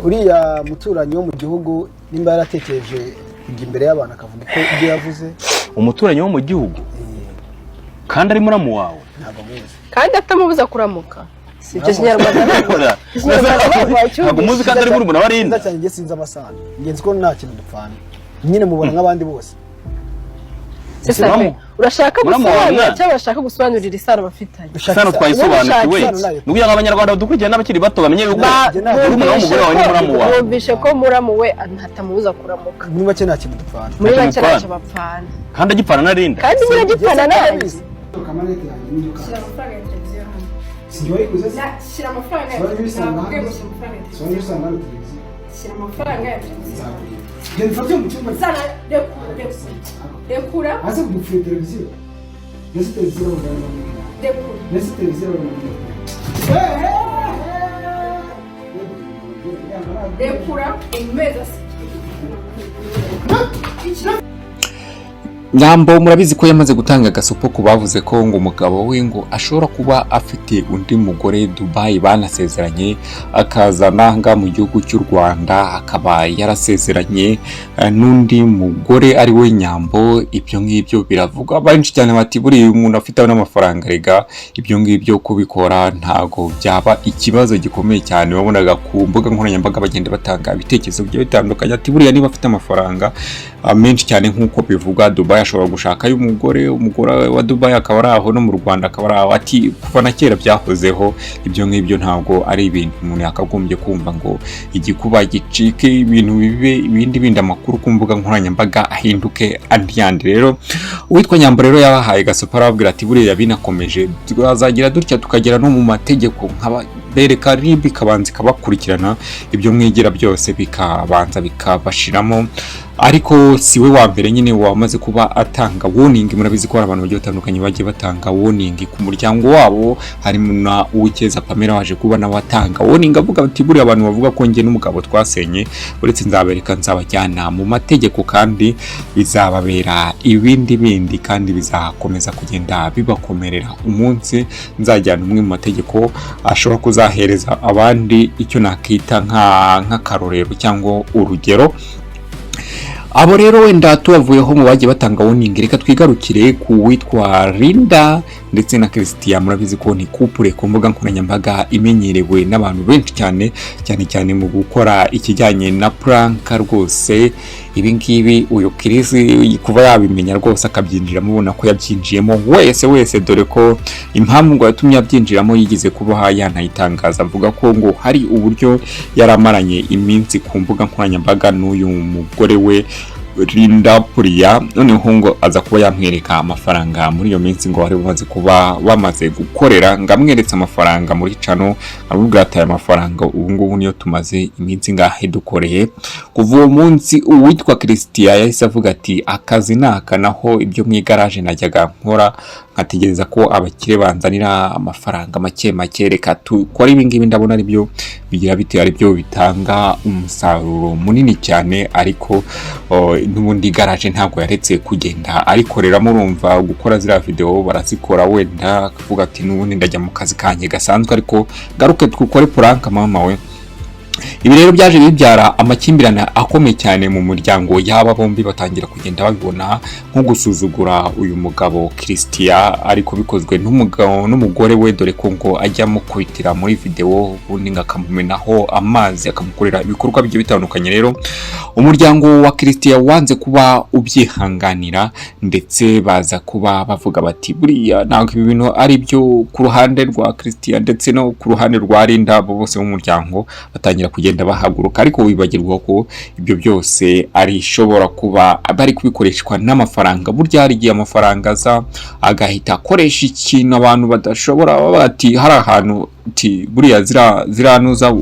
uriya muturanyi wo mu gihugu nimba yaratekereje kujya imbere y'abantu akavuga ko ibyo yavuze. Umuturanyi wo mu gihugu kandi ari muramu wawe ntabwo muzi kandi atamubuza kuramuka. Si ibyo Kinyarwanda ntabwo muzi kandi ari murumuna wa Lynda cyane. Nge sinzi amasano, ngenzi ko nta kintu dupfana, nyine mubona nk'abandi bose. Urashaka gusobanura cyangwa urashaka gusobanurira isano bafitanye? Isano twayisobanukiwe nukugira ngo abanyarwanda badukurikije n'abakiri bato bamenye yuko murumuna w'umugore wawe ni muramu wawe. Bumvishe ko muramu we atamubuza kuramuka. Muri make nta kintu dupfana. Muri make ntacyo bapfana. Kandi agipfana na Lynda. Kandi nyine gipfana nawe. Kamanete yanjye ni yuko. Shyira amafaranga ya televiziyo hano. Sinjoye kuze. Shyira amafaranga ya televiziyo. Shyira amafaranga ya televiziyo. Genda ufate mu cyumba. Zana dekura. Aze kudufira televiziyo. Nese televiziyo urabona. Dekura. Nese televiziyo urabona. Dekura umeza. Nyambo murabizi ko yamaze gutanga agasopo ku bavuze ko ngo umugabo we ngo ashobora kuba afite undi mugore Dubai banasezeranye, akazana nga mu gihugu cy'u Rwanda akaba yarasezeranye n'undi mugore ari we Nyambo. Ibyo ngibyo biravuga benshi cyane bati buri umuntu afite n'amafaranga rega ibyo ngibyo kubikora ntago byaba ikibazo gikomeye cyane. Wabonaga ku mbuga nkoranyambaga bagenda batanga ibitekerezo byo bitandukanye ati buriya niba afite amafaranga menshi cyane nk'uko bivuga Dubai ashobora gushaka umugore wa Dubai akaba ari aho no mu Rwanda akaba ari aho. Ati kuva na kera byahozeho ibyo ngibyo ntabwo ari ibintu umuntu yakagombye kumva ngo igikuba gicike ibintu bibe ibindi bindi amakuru ku mbuga nkoranyambaga ahinduke andi yandi. Rero uwitwa Nyambo rero yabahaye gasopo arababwira ati buriya binakomeje tuzagira dutya tukagera no mu mategeko bereka ribi kabanza kabakurikirana ibyo mwigira byose bikabanza bikabashiramo. Ariko siwe wa mbere nyine wamaze kuba atanga warning. Murabizi ko abantu bagiye batandukanye bagiye batanga warning ku muryango wabo, harimo na Uwikeza Pamela waje kuba nawe atanga warning avuga ati buri abantu bavuga ko nge n'umugabo twasenye uretse nzabereka nzabajyana mu mategeko kandi bizababera ibindi bindi kandi bizakomeza kugenda bibakomerera umunsi nzajyana umwe mu mategeko ashobora kuzahereza abandi icyo nakita nk'akarorero cyangwa urugero. Abo rero wenda tubavuyeho mu bagiye batanga warning, reka twigarukire ku witwa Lynda ndetse na Christia. Murabizi ko ni couple ku mbuga nkoranyambaga imenyerewe n'abantu benshi cyane mu gukora ikijyanye na prank rwose. Ibi ngibi uyu Christia kuva yabimenya rwose akabyinjiramo ubona ko yabyinjiyemo wese dore ko impamvu ngo yatumye abyinjiramo yigize kuba yanayitangaza avuga ko ngo hari uburyo yaramaranye iminsi ku mbuga nkoranyambaga n'uyu mugore we Lynda Puria, noneho ngo aza kuba yamwereka amafaranga muri iyo minsi ngo bari bamaze gukorera ngamweretse amafaranga muri cano arubwo ati aya mafaranga ubu ngubu niyo tumaze iminsi ngahe dukoreye. Kuva uwo munsi uwitwa Christia yahise avuga ati akazi naka naho ibyo mu garage najyaga nkora nkategereza ko abakire banzanira amafaranga make reka tukora ibi ngibi ndabona ari byo bigira bite ari byo bitanga umusaruro munini cyane. Ariko n'ubundi garage ntabwo yaretse kugenda arikorera. Murumva gukora zira video barazikora wenda akavuga ati n'ubundi ndajya mu kazi kanje gasanzwe ariko garuke twukore prank mama we. Ibi rero byaje bibyara amakimbirane akomeye cyane mu muryango yaba bombi batangira kugenda babibona nko gusuzugura uyu mugabo Christia ariko bikozwe n'umugabo n'umugore we dore ko ngo ajya mu kwitira muri video ubundi ngakamumenaho amazi akamukorera ibikorwa byo bitandukanye. Rero umuryango wa Christia wanze kuba ubyihanganira ndetse baza kuba bavuga bati buriya ntabwo ibi bintu ari byo ku ruhande rwa Christia ndetse no ku ruhande rwa Lynda bose mu muryango batangira kugenda bahaguruka. Ariko wibagirwa ko ibyo byose ari ishobora kuba bari kubikoreshwa n'amafaranga. Burya hari igihe amafaranga aza agahita akoresha ikintu abantu badashobora bati hari ahantu ati buriya ziranuza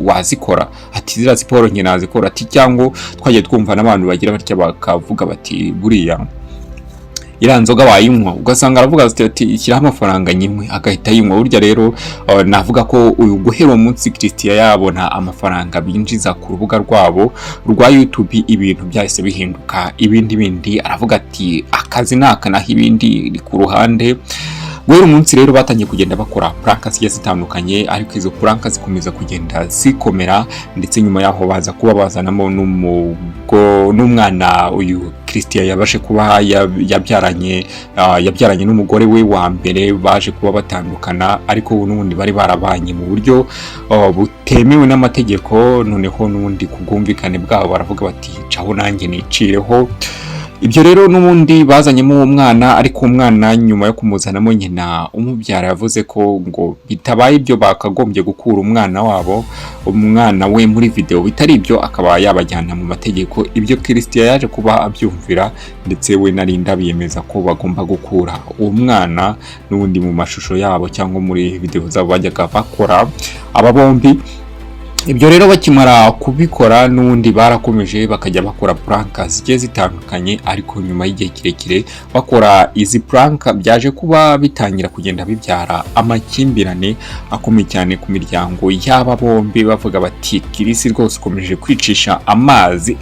wazikora ati zira siporo nke nazikora ati cyangwa twagiye twumva n'abantu bagira batya bakavuga bati buriya iranzoga wayinywa ugasanga aravuga ati ishyiraho amafaranga nyimwe agahita yinywa. Burya rero navuga ko uyu guhera umunsi Christia yabona amafaranga binjiza ku rubuga rwabo rwa YouTube ibintu byahise bihinduka ibindi aravuga ati akazi naka naho ibindi ku ruhande. guhera umunsi rero batangiye kugenda bakora prank zigiye zitandukanye, ariko izo prank zikomeza kugenda zikomera, ndetse nyuma yaho baza kuba bazanamo n'umwana uyu Christia yabashe kuba yabyaranye n'umugore we wa mbere, baje kuba batandukana, ariko n'ubundi bari barabanye mu buryo butemewe n'amategeko. Noneho n'ubundi kubwumvikane bwabo baravuga bati caho nanjye nicireho. Ibyo rero n'ubundi bazanyemo uwo mwana, ariko umwana nyuma yo kumuzanamo nyina umubyara yavuze ko ngo bitabaye ibyo bakagombye gukura umwana we muri video, bitari ibyo akaba yabajyana mu mategeko. Ibyo Christia yaje kuba abyumvira, ndetse we na Lynda biyemeza ko bagomba gukura uwo mwana n'ubundi mu mashusho yabo cyangwa muri video zabo bajyaga bakora aba bombi. Ibyo rero bakimara kubikora n'ubundi barakomeje bakajya bakora prank zigiye zitandukanye, ariko nyuma y'igihe kirekire bakora izi prank byaje kuba bitangira kugenda bibyara amakimbirane akomeye cyane ku miryango y'aba bombi, bavuga bati Kirisi rwose ukomeje kwicisha amazi.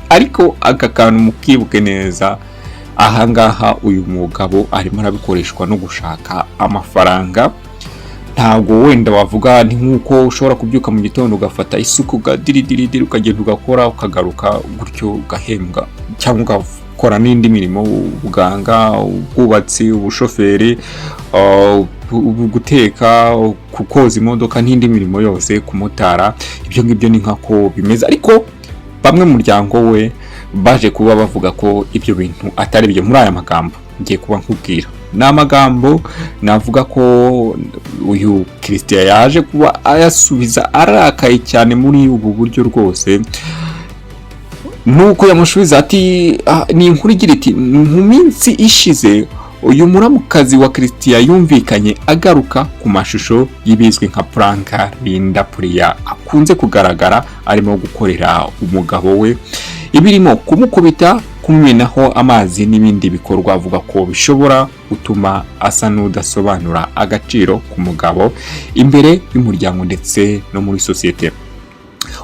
Ariko aka kantu mukibuke neza, ahangaha uyu mugabo arimo arabikoreshwa no gushaka amafaranga. Ntabwo wenda wavuga ni nkuko ushobora kubyuka mu gitondo ugafata isuku ugadiridi ukagenda ugakora ukagaruka gutyo ugahembwa, cyangwa ugakora n'indi mirimo, ubuganga, ubwubatsi, ubushoferi, guteka, koza imodoka n'indi mirimo yose, kumutara. Ibyo ngibyo ni nkako bimeze, ariko bamwe mu muryango we baje kuba bavuga ko ibyo bintu atari byo. Muri aya magambo ngiye kuba nkubwira, ni amagambo navuga ko uyu Christia yaje kuba ayasubiza arakaye cyane muri ubu buryo rwose. Nuko yamushubiza ati ni inkuru igira iti, mu minsi ishize uyu muramukazi wa Christia yumvikanye agaruka ku mashusho y'ibizwi nka prank Lynda akunze kugaragara arimo gukorera umugabo we, ibirimo kumukubita, kumumenaho amazi n'ibindi bikorwa avuga ko bishobora gutuma asa n'udasobanura agaciro ku mugabo imbere y'umuryango ndetse no muri sosiyete.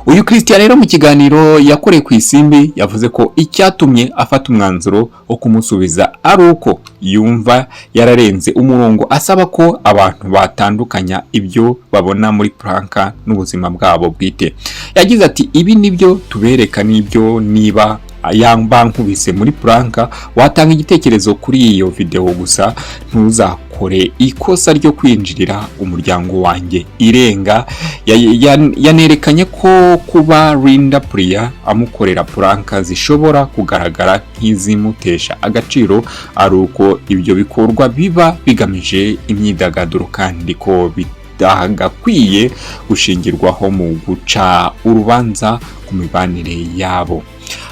Uyu Christia rero mu kiganiro yakoreye ku Isimbi yavuze ko icyatumye afata umwanzuro wo kumusubiza ari uko yumva yararenze umurongo, asaba ko abantu batandukanya ibyo babona muri prank n'ubuzima bwabo bwite. Yagize ati, ibi nibyo tubereka, nibyo niba yankubise muri prank watanga igitekerezo kuri iyo video, gusa ntuzakore ikosa ryo kwinjirira umuryango wanjye. Irenga yanerekanye ko kuba Lynda amukorera prank zishobora kugaragara nk'izimutesha agaciro, ari uko ibyo bikorwa biba bigamije imyidagaduro, kandi ko bitagakwiye gushingirwaho mu guca urubanza ku mibanire yabo.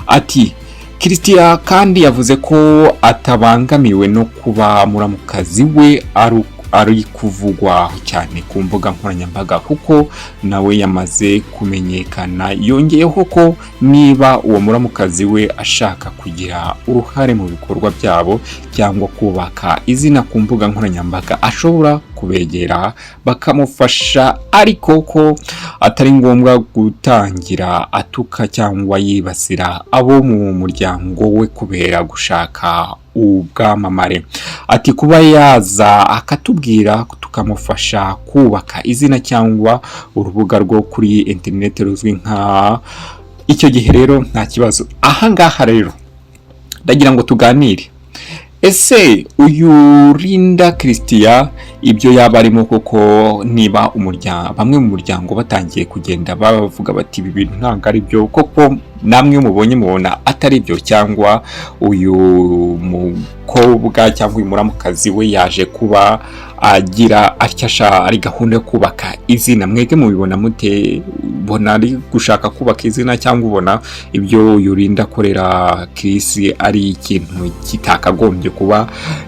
Ati Christia kandi yavuze ko atabangamiwe no kuba muramukazi we ari kuvugwa cyane ku mbuga nkoranyambaga, kuko nawe yamaze kumenyekana. Yongeyeho ko niba uwo muramukazi we ashaka kugira uruhare mu bikorwa byabo cyangwa kubaka izina ku mbuga nkoranyambaga, ashobora kubegera bakamufasha, ariko ko atari ngombwa gutangira atuka cyangwa yibasira abo mu muryango we kubera gushaka ubwamamare. Ati kuba yaza akatubwira tukamufasha kubaka izina cyangwa urubuga rwo kuri internet ruzwi nka, icyo gihe rero nta kibazo. Ahangaha rero ndagira ngo tuganire, ese uyu Lynda Christia ibyo yaba arimo koko, niba bamwe mu muryango batangiye kugenda bavuga bati ibi bintu ntabwo ari byo koko, namwe mubonye mubona atari byo, cyangwa uyu mukobwa cyangwa uyu muramukazi we yaje kuba agira atyasha ari gahunda yo kubaka izina, mwege mubibona mute? Bona ari gushaka kubaka izina, cyangwa ubona ibyo Lynda akorera Chris ari ikintu kitakagombye kuba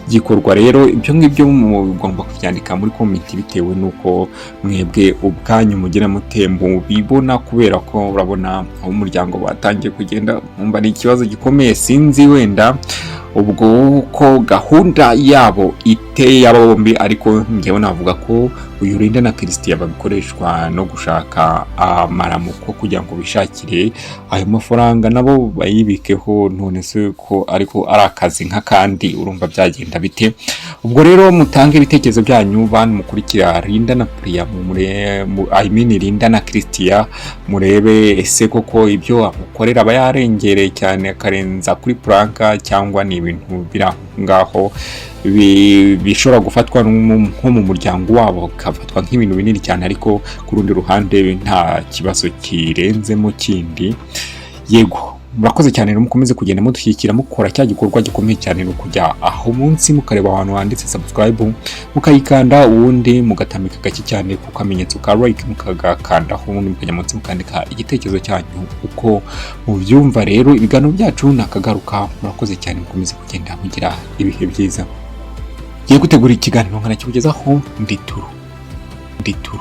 gikorwa? Rero ibyo ngibyo mugomba kubyandika muri comment bitewe nuko mwebwe ubwanyu mugira mutembo bibona, kubera ko urabona umuryango batangiye kugenda mumba ni ikibazo gikomeye. Sinzi wenda ubwo ko gahunda yabo iteye aba bombi, ariko ngewe navuga ko uyu Lynda na Christia babikoreshwa no gushaka amaramuko kugira ngo bishakire ayo mafaranga nabo bayibikeho, none se ko ariko ari akazi nk'akandi, urumva byagenda bite? Ubwo rero mutange ibitekerezo byanyu, bantu mukurikira Lynda na Priya Lynda na Christia, murebe ese koko ibyo amukorera aba yarengereye cyane akarenza kuri pranka, cyangwa ni ibintu birangaho bishobora gufatwa nko mu muryango wabo kafatwa nk'ibintu binini cyane, ariko ku rundi ruhande nta kibazo kirenzemo kindi. Yego, murakoze cyane, mukomeze kugenda mudushyikira mukora cya gikorwa gikomeye cyane, no kujya aho munsi mukareba ahantu handitse subscribe, mukayikanda, ubundi mugatamika gake cyane ku kamenyetso ka like, mukagakandaho, ubundi mukajya munsi mukandika igitekerezo cyanyu uko mubyumva. Rero ibiganiro byacu nakagaruka, murakoze cyane, mukomeze kugenda mugira ibihe byiza. Giye gutegura ikiganiro nkana kibugezaho Ndituru.